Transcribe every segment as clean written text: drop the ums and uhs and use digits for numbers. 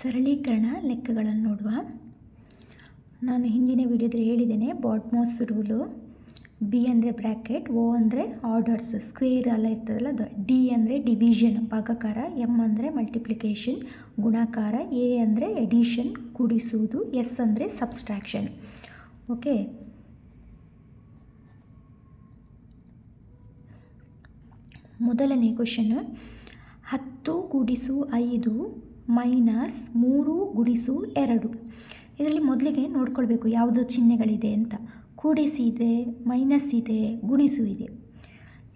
ಸರಳೀಕರಣ ಲೆಕ್ಕಗಳನ್ನು ನೋಡುವ. ನಾನು ಹಿಂದಿನ ವಿಡಿಯೋದಲ್ಲಿ ಹೇಳಿದ್ದೇನೆ ಬಾಟ್ಮೋಸ್ ರೂಲು. ಬಿ ಅಂದರೆ ಬ್ರ್ಯಾಕೆಟ್, ಓ ಅಂದರೆ ಆರ್ಡರ್ಸ್, ಸ್ಕ್ವೇರ್ ಎಲ್ಲ ಇರ್ತದಲ್ಲ ಅದು, ಡಿ ಅಂದರೆ ಡಿವಿಷನ್ ಭಾಗಾಕಾರ, ಎಮ್ ಅಂದರೆ ಮಲ್ಟಿಪ್ಲಿಕೇಶನ್ ಗುಣಾಕಾರ, ಎ ಅಂದರೆ ಎಡಿಷನ್ ಕೂಡಿಸುವುದು, ಎಸ್ ಅಂದರೆ ಸಬ್ಸ್ಟ್ರಾಕ್ಷನ್. ಓಕೆ, ಮೊದಲನೇ ಕ್ವಶನ್, 10 ಕೂಡಿಸು 5 ಮೈನಸ್ 3 ಗುಣಿಸು 2. ಇದರಲ್ಲಿ ಮೊದಲಿಗೆ ನೋಡ್ಕೊಳ್ಬೇಕು ಯಾವುದು ಚಿಹ್ನೆಗಳಿದೆ ಅಂತ. ಕೂಡಿಸಿ ಇದೆ, ಮೈನಸ್ ಇದೆ, ಗುಣಿಸು ಇದೆ.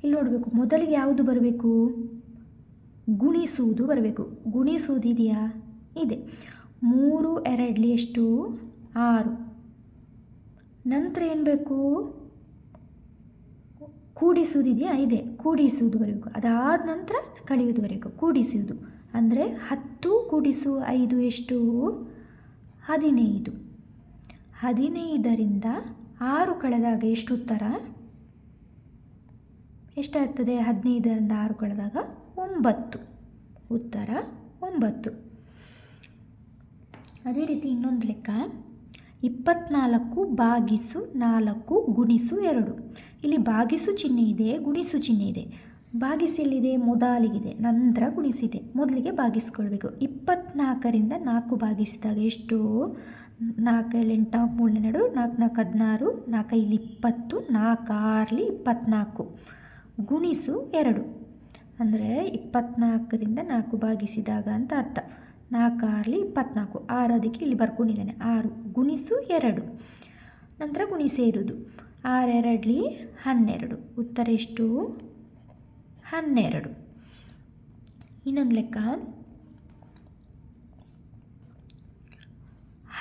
ಇಲ್ಲಿ ನೋಡಬೇಕು ಮೊದಲಿಗೆ ಯಾವುದು ಬರಬೇಕು, ಗುಣಿಸುವುದು ಬರಬೇಕು. ಗುಣಿಸುವುದು ಇದೆಯಾ? ಇದೆ. 3 2 ಎಷ್ಟು? 6. ನಂತರ ಏನು ಬೇಕು? ಕೂಡಿಸುವುದಿದೆಯಾ? ಇದೆ. ಕೂಡಿಸುವುದು ಬರಬೇಕು. ಅದಾದ ನಂತರ ಕಳೆಯುವುದು ಬರಬೇಕು. ಕೂಡಿಸುವುದು ಅಂದರೆ 10 ಕೂಡಿಸು 5 ಎಷ್ಟು? 15. 15ರಿಂದ 6 ಕಳೆದಾಗ ಎಷ್ಟು ಉತ್ತರ? ಎಷ್ಟಾಗ್ತದೆ? 15ರಿಂದ 6 ಕಳೆದಾಗ 9. ಉತ್ತರ 9. ಅದೇ ರೀತಿ ಇನ್ನೊಂದು ಲೆಕ್ಕ, 24 ಭಾಗಿಸು 4 ಗುಣಿಸು 2. ಇಲ್ಲಿ ಭಾಗಿಸು ಚಿಹ್ನೆ ಇದೆ, ಗುಣಿಸು ಚಿಹ್ನೆ ಇದೆ. ಭಾಗಿಸಿ ಎಲ್ಲಿದೆ? ಮೊದಲಿಗಿದೆ, ನಂತರ ಗುಣಿಸಿದೆ. ಮೊದಲಿಗೆ ಭಾಗಿಸ್ಕೊಳ್ಬೇಕು. 24ರಿಂದ 4 ಭಾಗಿಸಿದಾಗ ಎಷ್ಟು? 4 7 8 3 4 4 16 4 5 20 4 6 24 ಗುಣಿಸು 2 ಅಂದರೆ 24ರಿಂದ 4 ಭಾಗಿಸಿದಾಗ ಅಂತ ಅರ್ಥ. 4 6 24 6 ಅದಕ್ಕೆ ಇಲ್ಲಿ ಬರ್ಕೊಂಡಿದ್ದಾನೆ. 6 ಗುಣಿಸು 2 ನಂತರ ಗುಣಿಸೇ ಇರುವುದು. 6 2 12. ಉತ್ತರ ಎಷ್ಟು? 12. ಇನ್ನೊಂದು ಲೆಕ್ಕ,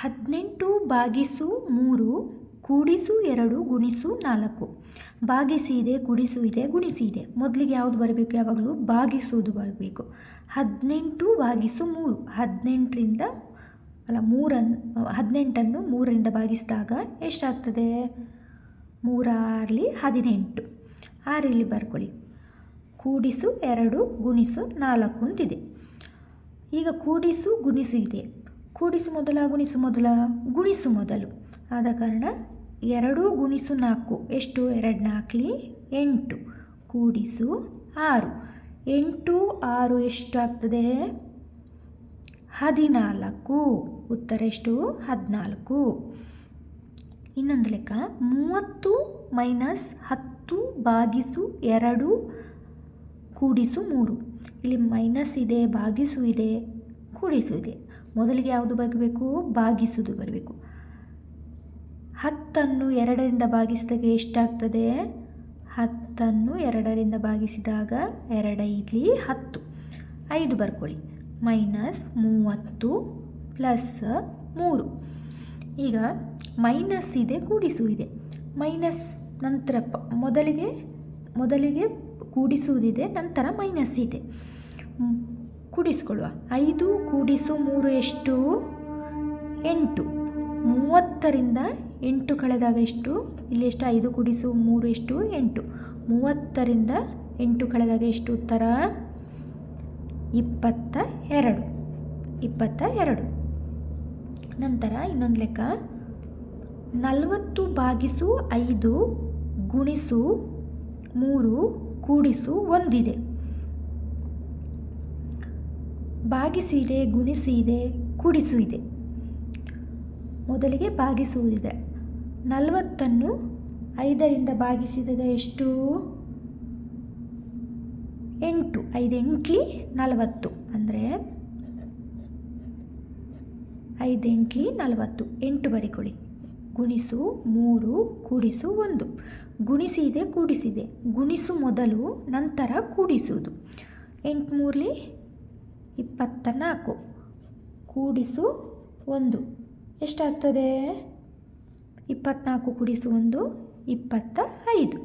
18 ಭಾಗಿಸು 3 ಕೂಡಿಸು 2 ಗುಣಿಸು 4. ಭಾಗಿಸಿ ಇದೆ, ಕೂಡಿಸು ಇದೆ, ಗುಣಿಸಿ ಇದೆ. ಮೊದಲಿಗೆ ಯಾವುದು ಬರಬೇಕು? ಯಾವಾಗಲೂ ಭಾಗಿಸುವುದು ಬರಬೇಕು. 18 ಭಾಗಿಸು 3. 18ನ್ನು 3ರಿಂದ ಭಾಗಿಸಿದಾಗ ಎಷ್ಟಾಗ್ತದೆ? 3 6 18. 6 ಇಲ್ಲಿ ಬರ್ಕೊಳ್ಳಿ. ಕೂಡಿಸು 2 ಗುಣಿಸು 4 ಅಂತಿದೆ. ಈಗ ಕೂಡಿಸು ಗುಣಿಸು ಇದೆ. ಕೂಡಿಸು ಮೊದಲ, ಗುಣಿಸು ಮೊದಲ? ಗುಣಿಸು ಮೊದಲು. ಆದ ಕಾರಣ 2 ಗುಣಿಸು 4 ಎಷ್ಟು? 2 4 8 ಕೂಡಿಸು 6. 8 6 ಎಷ್ಟು ಆಗ್ತದೆ? 14. ಉತ್ತರ ಎಷ್ಟು? 14. ಇನ್ನೊಂದು ಲೆಕ್ಕ, 30 ಮೈನಸ್ 10 ಭಾಗಿಸು 2 ಕೂಡಿಸು 3. ಇಲ್ಲಿ ಮೈನಸ್ ಇದೆ, ಭಾಗಿಸು ಇದೆ, ಕೂಡಿಸು ಇದೆ. ಮೊದಲಿಗೆ ಯಾವುದು ಬರಬೇಕು? ಭಾಗಿಸುವುದು ಬರಬೇಕು. 10ನ್ನು 2ರಿಂದ ಭಾಗಿಸಿದಾಗ ಎಷ್ಟಾಗ್ತದೆ? 10ನ್ನು 2ರಿಂದ ಭಾಗಿಸಿದಾಗ 2 5 10. 5 ಬರ್ಕೊಳ್ಳಿ. Minus 30 plus 3. ಈಗ ಮೈನಸ್ ಇದೆ, ಕೂಡಿಸು ಇದೆ. ಮೈನಸ್ ನಂತರ ಮೊದಲಿಗೆ ಕೂಡಿಸುವುದಿದೆ, ನಂತರ ಮೈನಸ್ ಇದೆ. ಕೂಡಿಸ್ಕೊಳ್ಳುವ. 5 ಕೂಡಿಸು 3 ಎಷ್ಟು? 8. 30ರಿಂದ 8 ಕಳೆದಾಗ ಎಷ್ಟು? ಇಲ್ಲಿ ಎಷ್ಟು? 5 ಕೂಡಿಸು 3 ಎಷ್ಟು? 8. 30ರಿಂದ 8 ಕಳೆದಾಗ ಎಷ್ಟು ಉತ್ತರ? 22. 22. ನಂತರ ಇನ್ನೊಂದು ಲೆಕ್ಕ, 40 ಭಾಗಿಸು 5 ಗುಣಿಸು 3 ಕೂಡಿಸು 1 ಇದೆ. ಭಾಗಿಸು ಇದೆ, ಗುಣಿಸಿ ಇದೆ, ಕೂಡಿಸು ಇದೆ. ಮೊದಲಿಗೆ ಭಾಗಿಸುವುದಿದೆ. 40ನ್ನು 5ರಿಂದ ಭಾಗಿಸಿದಾಗ ಎಷ್ಟು? 8. 5 8 40 ಅಂದರೆ 5 8 40. 8 ಬರಿಕೊಳ್ಳಿ. ಗುಣಿಸು 3 ಕೂಡಿಸು 1. ಗುಣಿಸಿ ಇದೆ, ಕೂಡಿಸಿದೆ. ಗುಣಿಸು ಮೊದಲು, ನಂತರ ಕೂಡಿಸುವುದು. 8 3 24 ಕೂಡಿಸು 1 ಎಷ್ಟಾಗ್ತದೆ? 24 ಕೂಡಿಸು 1 25.